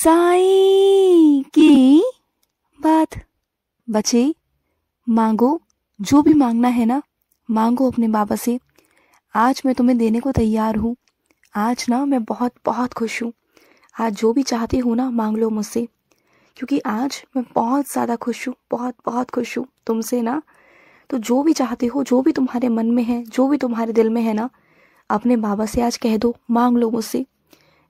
साईं की बात। बच्चे मांगो, जो भी मांगना है ना मांगो अपने बाबा से। आज मैं तुम्हें देने को तैयार हूँ। आज ना मैं बहुत बहुत खुश हूँ। आज जो भी चाहते हो ना मांग लो मुझसे, क्योंकि आज मैं बहुत ज़्यादा खुश हूँ, बहुत बहुत खुश हूँ तुमसे ना। तो जो भी चाहते हो, जो भी तुम्हारे मन में है, जो भी तुम्हारे दिल में है ना, अपने बाबा से आज कह दो, मांग लो मुझसे।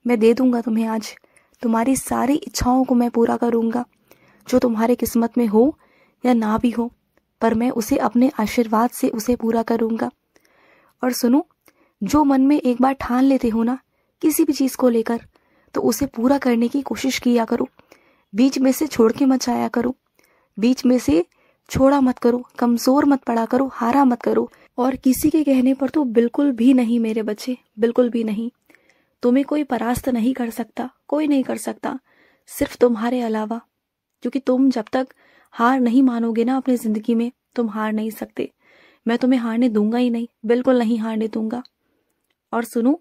मैं दे दूंगा तुम्हें। आज तुम्हारी सारी इच्छाओं को मैं पूरा करूंगा, जो तुम्हारे किस्मत में हो या ना भी हो, पर मैं उसे अपने आशीर्वाद से उसे पूरा करूंगा। और सुनो, जो मन में एक बार ठान लेते हो ना किसी भी चीज़ को लेकर, तो उसे पूरा करने की कोशिश किया करो। बीच में से छोड़ के मत जाया करो, बीच में से छोड़ा मत करो, कमज़ोर मत पड़ा करो, हारा मत करो। और किसी के कहने पर तो बिल्कुल भी नहीं मेरे बच्चे, बिल्कुल भी नहीं। तुम्हें कोई परास्त नहीं कर सकता, कोई नहीं कर सकता, सिर्फ तुम्हारे अलावा। क्योंकि तुम जब तक हार नहीं मानोगे ना अपनी ज़िंदगी में, तुम हार नहीं सकते। मैं तुम्हें हारने दूंगा ही नहीं, बिल्कुल नहीं हारने दूंगा। और सुनो,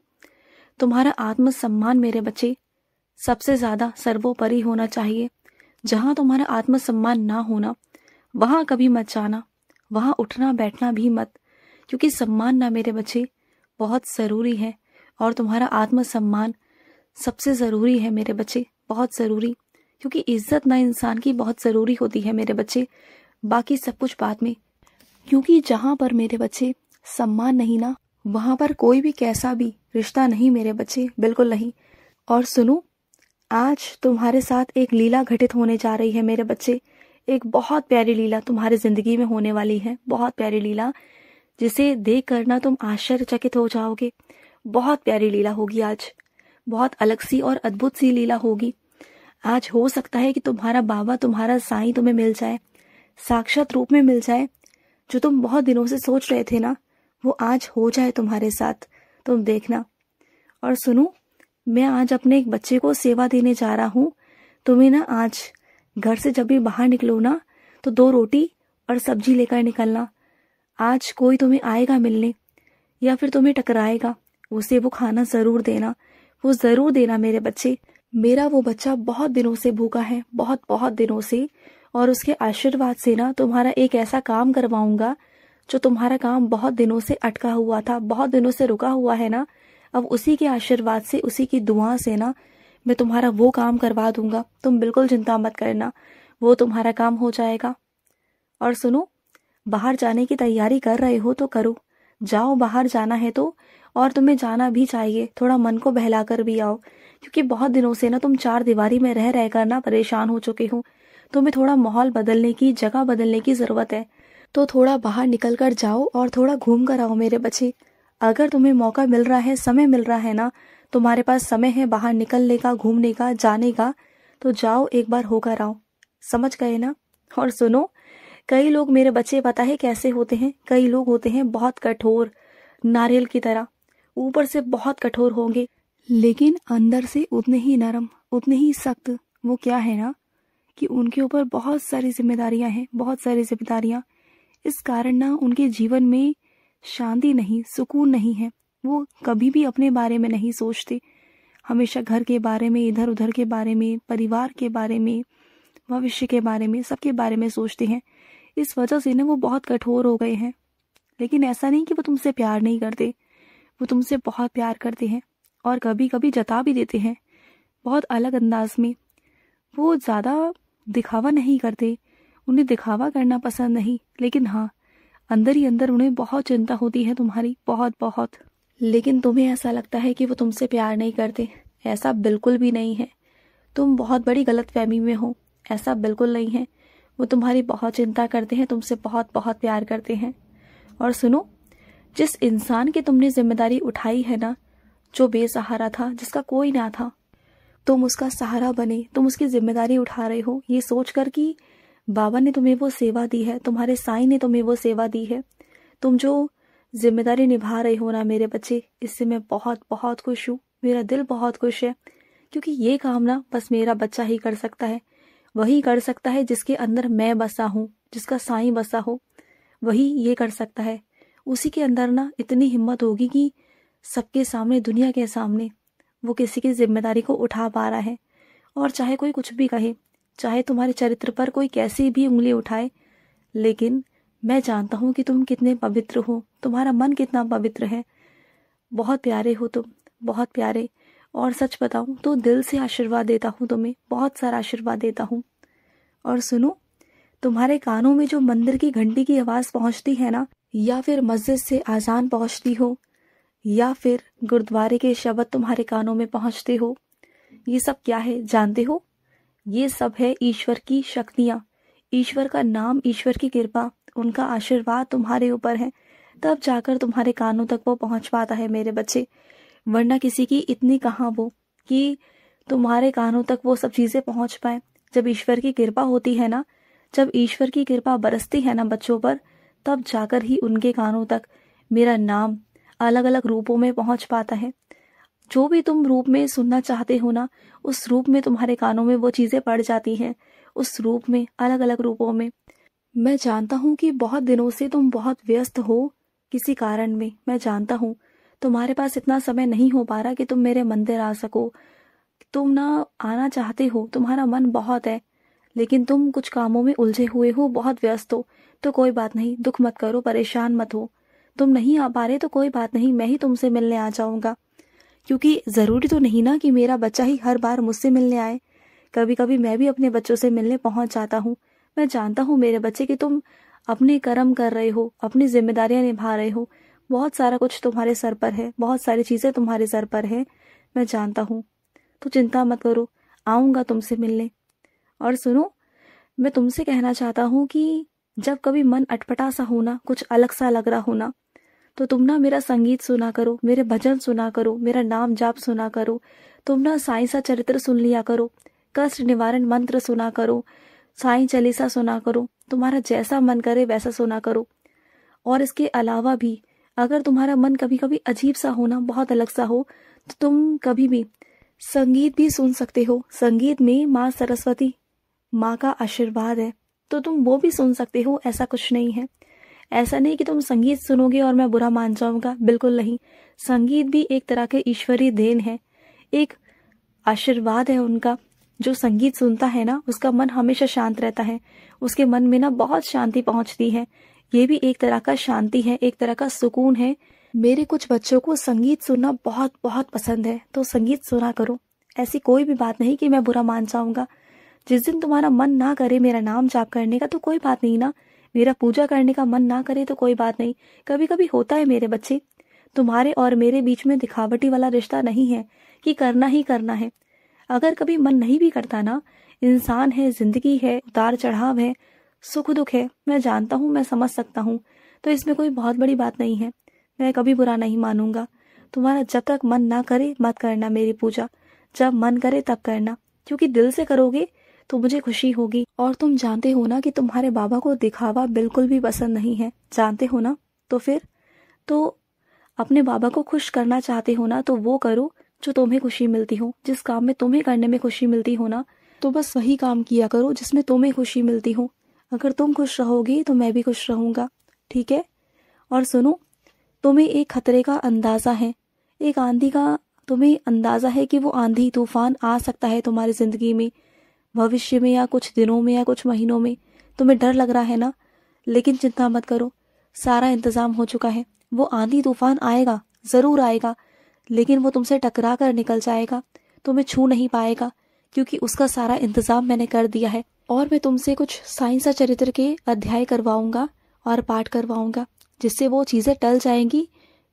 तुम्हारा आत्मसम्मान मेरे बच्चे सबसे ज़्यादा सर्वोपरि होना चाहिए। जहाँ तुम्हारा आत्मसम्मान ना होना, वहाँ कभी मत जाना, वहाँ उठना बैठना भी मत। क्योंकि सम्मान ना मेरे बच्चे बहुत ज़रूरी है, और तुम्हारा आत्मसम्मान सबसे ज़रूरी है मेरे बच्चे, बहुत ज़रूरी। क्योंकि इज्जत ना इंसान की बहुत ज़रूरी होती है मेरे बच्चे, बाकी सब कुछ बाद में। क्योंकि जहाँ पर मेरे बच्चे सम्मान नहीं ना, वहाँ पर कोई भी कैसा भी रिश्ता नहीं मेरे बच्चे, बिल्कुल नहीं। और सुनो, आज तुम्हारे साथ एक लीला घटित होने जा रही है मेरे बच्चे। एक बहुत प्यारी लीला तुम्हारी ज़िंदगी में होने वाली है, बहुत प्यारी लीला, जिसे देख कर ना तुम आश्चर्यचकित हो जाओगे। बहुत प्यारी लीला होगी आज, बहुत अलग सी और अद्भुत सी लीला होगी। आज हो सकता है कि तुम्हारा बाबा, तुम्हारा साईं तुम्हें मिल जाए, साक्षात रूप में मिल जाए। जो तुम बहुत दिनों से सोच रहे थे ना, वो आज हो जाए तुम्हारे साथ, तुम देखना। और सुनो, मैं आज अपने एक बच्चे को सेवा देने जा रहा हूँ। तुम्हें ना आज घर से जब भी बाहर निकलो ना, तो 2 रोटी और सब्जी लेकर निकलना। आज कोई तुम्हें आएगा मिलने या फिर तुम्हें टकराएगा, उसे वो खाना ज़रूर देना, वो ज़रूर देना मेरे बच्चे। मेरा वो बच्चा बहुत दिनों से भूखा है, बहुत बहुत दिनों से, और उसके आशीर्वाद से ना तुम्हारा एक ऐसा काम करवाऊंगा जो तुम्हारा काम बहुत दिनों से अटका हुआ था, बहुत दिनों से रुका हुआ है ना। अब उसी के आशीर्वाद से, उसी की दुआ से ना मैं तुम्हारा वो काम करवा दूंगा। तुम बिल्कुल चिंता मत करना, वो तुम्हारा काम हो जाएगा। और सुनो, बाहर जाने की तैयारी कर रहे हो तो करो, जाओ, बाहर जाना है तो। और तुम्हें जाना भी चाहिए, थोड़ा मन को बहला कर भी आओ। क्योंकि बहुत दिनों से ना तुम 4 दीवारी में रह रहकर ना परेशान हो चुके हो। तुम्हें थोड़ा माहौल बदलने की, जगह बदलने की ज़रूरत है। तो थोड़ा बाहर निकल कर जाओ और थोड़ा घूम कर आओ मेरे बच्चे। अगर तुम्हें मौका मिल रहा है, समय मिल रहा है ना, तुम्हारे पास समय है बाहर निकलने का, घूमने का, जाने का, तो जाओ, एक बार होकर आओ। समझ गए ना? और सुनो, कई लोग मेरे बच्चे पता है कैसे होते हैं? कई लोग होते हैं बहुत कठोर, नारियल की तरह। ऊपर से बहुत कठोर होंगे, लेकिन अंदर से उतने ही नरम, उतने ही सख्त। वो क्या है ना कि उनके ऊपर बहुत सारी जिम्मेदारियां हैं, बहुत सारी जिम्मेदारियां। इस कारण ना उनके जीवन में शांति नहीं, सुकून नहीं है। वो कभी भी अपने बारे में नहीं सोचते, हमेशा घर के बारे में, इधर उधर के बारे में, परिवार के बारे में, भविष्य के बारे में, सबके बारे में सोचते हैं। इस वजह से ना वो बहुत कठोर हो गए हैं। लेकिन ऐसा नहीं कि वो तुमसे प्यार नहीं करते, वो तुमसे बहुत प्यार करते हैं, और कभी कभी जता भी देते हैं, बहुत अलग अंदाज में। वो ज़्यादा दिखावा नहीं करते, उन्हें दिखावा करना पसंद नहीं, लेकिन हाँ, अंदर ही अंदर उन्हें बहुत चिंता होती है तुम्हारी, बहुत बहुत। लेकिन तुम्हें ऐसा लगता है कि वो तुमसे प्यार नहीं करते, ऐसा बिल्कुल भी नहीं है। तुम बहुत बड़ी गलतफहमी में हो, ऐसा बिल्कुल नहीं है। वो तुम्हारी बहुत चिंता करते हैं, तुमसे बहुत बहुत प्यार करते हैं। और सुनो, जिस इंसान की तुमने जिम्मेदारी उठाई है ना, जो बेसहारा था, जिसका कोई ना था, तुम उसका सहारा बने, तुम उसकी जिम्मेदारी उठा रहे हो, ये सोचकर कि बाबा ने तुम्हें वो सेवा दी है, तुम्हारे साईं ने तुम्हें वो सेवा दी है। तुम जो जिम्मेदारी निभा रहे हो ना मेरे बच्चे, इससे मैं बहुत बहुत खुश हूँ, मेरा दिल बहुत खुश है। क्योंकि ये काम ना बस मेरा बच्चा ही कर सकता है, वही कर सकता है जिसके अंदर मैं बसा हूँ, जिसका साईं बसा हो, वही ये कर सकता है। उसी के अंदर ना इतनी हिम्मत होगी कि सबके सामने, दुनिया के सामने, वो किसी की जिम्मेदारी को उठा पा रहा है। और चाहे कोई कुछ भी कहे, चाहे तुम्हारे चरित्र पर कोई कैसी भी उंगली उठाए, लेकिन मैं जानता हूँ कि तुम कितने पवित्र हो, तुम्हारा मन कितना पवित्र है। बहुत प्यारे हो तुम, बहुत प्यारे। और सच बताऊं तो दिल से आशीर्वाद देता हूँ तुम्हें, बहुत सारा आशीर्वाद देता हूँ। और सुनो, तुम्हारे कानों में जो मंदिर की घंटी की आवाज़ पहुँचती है ना, या फिर मस्जिद से आज़ान पहुँचती हो, या फिर गुरुद्वारे के शब्द तुम्हारे कानों में पहुँचते हो, ये सब क्या है जानते हो? ये सब है ईश्वर की शक्तियाँ, ईश्वर का नाम, ईश्वर की कृपा, उनका आशीर्वाद तुम्हारे ऊपर है, तब जाकर तुम्हारे कानों तक वो पहुँच पाता है मेरे बच्चे। वरना किसी की इतनी कहाँ वो कि तुम्हारे कानों तक वो सब चीज़ें पहुँच पाए। जब ईश्वर की कृपा होती है ना, जब ईश्वर की कृपा बरसती है ना बच्चों पर, तब जाकर ही उनके कानों तक मेरा नाम अलग अलग रूपों में पहुँच पाता है। जो भी तुम रूप में सुनना चाहते हो ना, उस रूप में तुम्हारे कानों में वो चीज़ें पड़ जाती हैं, उस रूप में, अलग अलग रूपों में। मैं जानता हूँ कि बहुत दिनों से तुम बहुत व्यस्त हो किसी कारण में। मैं जानता हूँ तुम्हारे पास इतना समय नहीं हो पा रहा कि तुम मेरे मंदिर आ सको। तुम ना आना चाहते हो, तुम्हारा मन बहुत है, लेकिन तुम कुछ कामों में उलझे हुए हो, बहुत व्यस्त हो। तो कोई बात नहीं, दुख मत करो, परेशान मत हो। तुम नहीं आ पा रहे तो कोई बात नहीं, मैं ही तुमसे मिलने आ जाऊंगा। क्योंकि ज़रूरी तो नहीं ना कि मेरा बच्चा ही हर बार मुझसे मिलने आए। कभी कभी मैं भी अपने बच्चों से मिलने पहुंच जाता हूँ। मैं जानता हूँ मेरे बच्चे कि तुम अपने कर्म कर रहे हो, अपनी जिम्मेदारियां निभा रहे हो, बहुत सारा कुछ तुम्हारे सर पर है, बहुत सारी चीज़ें तुम्हारे सर पर है, मैं जानता हूँ। तो चिंता मत करो, आऊँगा तुमसे मिलने। और सुनो, मैं तुमसे कहना चाहता हूँ कि जब कभी मन अटपटा सा होना, कुछ अलग सा लग रहा होना, तो तुम ना मेरा संगीत सुना करो, मेरे भजन सुना करो, मेरा नाम जाप सुना करो। तुम ना साईं सा चरित्र सुन लिया करो, कष्ट निवारण मंत्र सुना करो, साईं चालीसा सुना करो, तुम्हारा जैसा मन करे वैसा सुना करो। और इसके अलावा भी अगर तुम्हारा मन कभी कभी अजीब सा हो ना, बहुत अलग सा हो, तो तुम कभी भी संगीत भी सुन सकते हो। संगीत में माँ सरस्वती, माँ का आशीर्वाद है, तो तुम वो भी सुन सकते हो। ऐसा कुछ नहीं है, ऐसा नहीं कि तुम संगीत सुनोगे और मैं बुरा मान जाऊंगा, बिल्कुल नहीं। संगीत भी एक तरह के ईश्वरीय देन है, एक आशीर्वाद है उनका। जो संगीत सुनता है ना, उसका मन हमेशा शांत रहता है, उसके मन में ना बहुत शांति पहुंचती है। ये भी एक तरह का शांति है, एक तरह का सुकून है। मेरे कुछ बच्चों को संगीत सुनना बहुत बहुत पसंद है, तो संगीत सुना करो। ऐसी कोई भी बात नहीं कि मैं बुरा मान जाऊंगा। जिस दिन तुम्हारा मन ना करे मेरा नाम जाप करने का, तो कोई बात नहीं ना, मेरा पूजा करने का मन ना करे तो कोई बात नहीं। कभी कभी होता है मेरे बच्चे, तुम्हारे और मेरे बीच में दिखावटी वाला रिश्ता नहीं है कि करना ही करना है। अगर कभी मन नहीं भी करता ना, इंसान है, जिंदगी है, उतार चढ़ाव है, सुख दुख है, मैं जानता हूँ, मैं समझ सकता हूँ। तो इसमें कोई बहुत बड़ी बात नहीं है, मैं कभी बुरा नहीं मानूंगा। तुम्हारा जब तक मन ना करे मत करना मेरी पूजा, जब मन करे तब करना, क्योंकि दिल से करोगे तो मुझे खुशी होगी। और तुम जानते हो ना कि तुम्हारे बाबा को दिखावा बिल्कुल भी पसंद नहीं है, जानते हो ना। तो फिर तो अपने बाबा को खुश करना चाहते हो ना, तो वो करो जो तुम्हें खुशी मिलती हो। जिस काम में तुम्हें करने में खुशी मिलती हो ना, तो बस वही काम किया करो जिसमें तुम्हें खुशी मिलती हो। अगर तुम खुश रहोगे तो मैं भी खुश रहूंगा, ठीक है। और सुनो, तुम्हें एक खतरे का अंदाजा है, एक आंधी का तुम्हें अंदाजा है कि वो आंधी तूफान आ सकता है तुम्हारी जिंदगी में, भविष्य में या कुछ दिनों में या कुछ महीनों में। तुम्हें डर लग रहा है ना, लेकिन चिंता मत करो, सारा इंतजाम हो चुका है। वो आंधी तूफान आएगा, जरूर आएगा, लेकिन वो तुमसे टकरा कर निकल जाएगा, तुम्हें छू नहीं पाएगा, क्योंकि उसका सारा इंतजाम मैंने कर दिया है। और मैं तुमसे कुछ साइंसा चरित्र के अध्याय करवाऊंगा और पाठ करवाऊंगा, जिससे वो चीज़ें टल जाएंगी।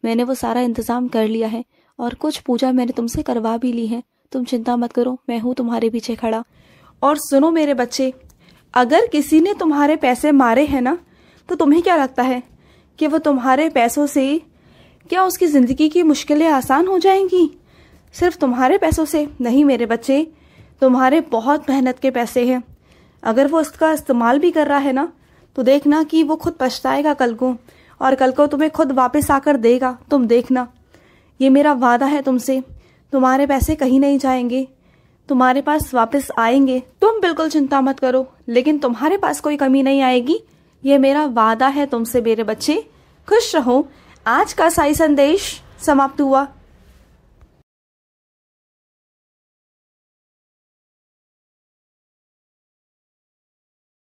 मैंने वो सारा इंतजाम कर लिया है, और कुछ पूजा मैंने तुमसे करवा भी ली है। तुम चिंता मत करो, मैं हूँ तुम्हारे पीछे खड़ा। और सुनो मेरे बच्चे, अगर किसी ने तुम्हारे पैसे मारे हैं ना, तो तुम्हें क्या लगता है कि वो तुम्हारे पैसों से क्या उसकी ज़िंदगी की मुश्किलें आसान हो जाएंगी? सिर्फ तुम्हारे पैसों से नहीं मेरे बच्चे, तुम्हारे बहुत मेहनत के पैसे हैं। अगर वो इसका इस्तेमाल भी कर रहा है ना, तो देखना कि वो खुद पछताएगा कल को, और कल को तुम्हें खुद वापस आकर देगा। तुम देखना, ये मेरा वादा है तुमसे, तुम्हारे पैसे कहीं नहीं जाएंगे, तुम्हारे पास वापस आएंगे। तुम बिल्कुल चिंता मत करो, लेकिन तुम्हारे पास कोई कमी नहीं आएगी, ये मेरा वादा है तुमसे मेरे बच्चे। खुश रहो। आज का साई संदेश समाप्त हुआ।